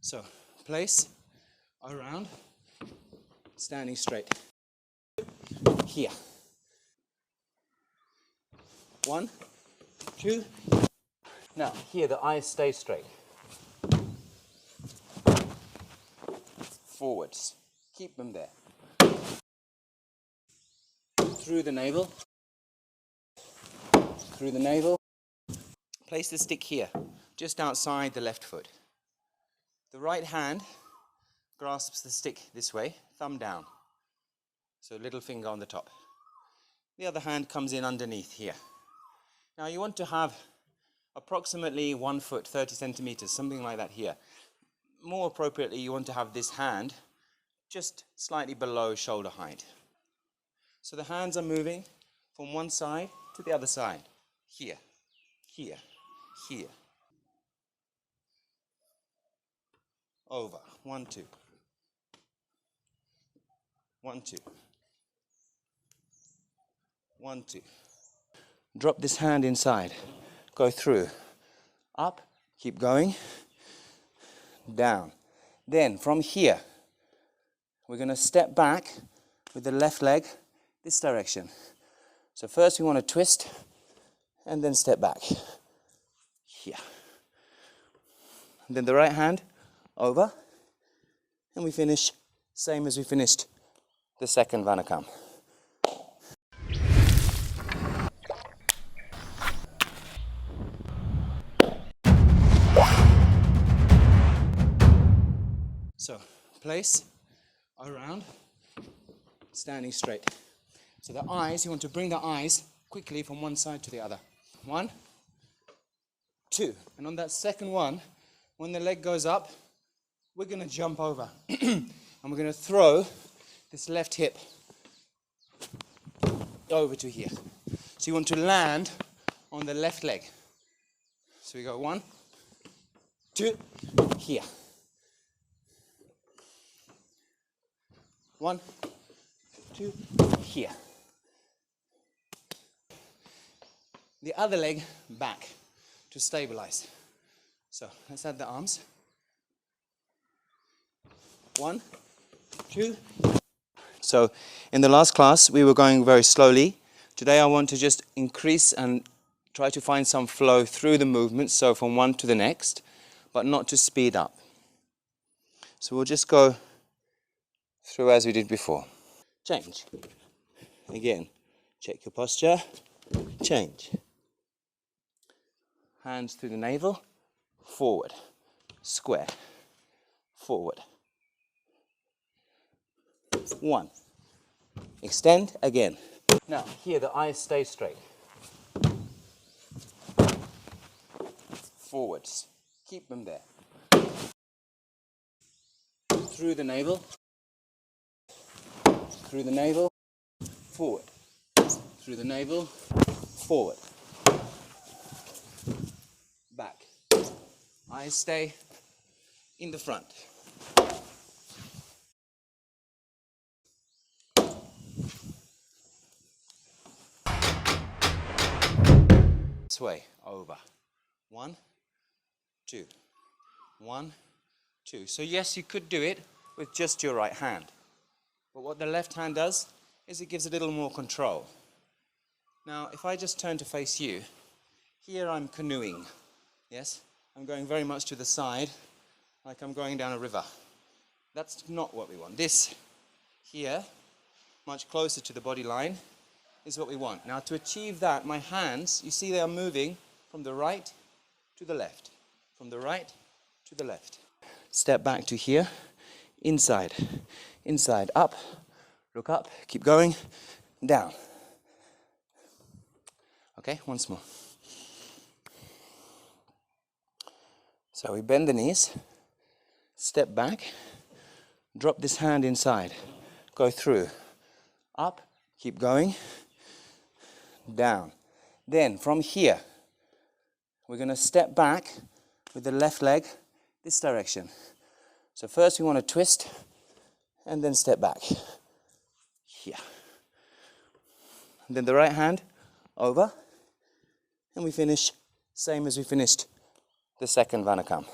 So place around, standing straight. Here. 1, 2. Now here the eyes stay straight. Forwards. Keep them there. Through the navel. Through the navel. Place the stick here, just outside the left foot. The right hand grasps the stick this way, thumb down. So little finger on the top. The other hand comes in underneath here. Now you want to have approximately 1 foot, 30 centimeters, something like that here. More appropriately, you want to have this hand just slightly below shoulder height. So the hands are moving from one side to the other side. Here, here, here. Over. 1, 2. 1, 2. 1, 2. Drop this hand inside. Go through. Up. Keep going. Down. Then from here, we're going to step back with the left leg this direction. So first we want to twist and then step back. Here. And then the right hand over. And we finish same as we finished the second Vanakam. So place around, standing straight. So the eyes, you want to bring the eyes quickly from one side to the other. 1, 2. And on that second one, when the leg goes up, we're going to jump over. And we're going to throw this left hip over to here. So you want to land on the left leg. So we go 1, 2, here. 1, 2, here. The other leg back to stabilize. So let's add the arms. 1, 2. So in the last class we were going very slowly. Today I want to just increase and try to find some flow through the movement, so from one to the next, but not to speed up. So we'll just go through as we did before. Change. Again, check your posture. Change. Hands through the navel. Forward. Square. Forward. 1. Extend again. Now, here the eyes stay straight. Forwards. Keep them there. Through the navel. Through the navel. Forward. Through the navel. Forward. Back. Eyes stay in the front. This way, over. 1, 2. 1, 2. So yes, you could do it with just your right hand. But what the left hand does is it gives a little more control. Now, if I just turn to face you, here I'm canoeing. Yes? I'm going very much to the side, like I'm going down a river. That's not what we want. This here, much closer to the body line, is what we want. Now, to achieve that, my hands, you see they are moving from the right to the left. From the right to the left. Step back to here, inside, inside, up, look up, keep going, down. Okay, once more. So we bend the knees, step back, drop this hand inside, go through, up, keep going, down. Then from here, we're going to step back with the left leg this direction. So first we want to twist and then step back. Here. And then the right hand over, and we finish same as we finished the second Vanakam.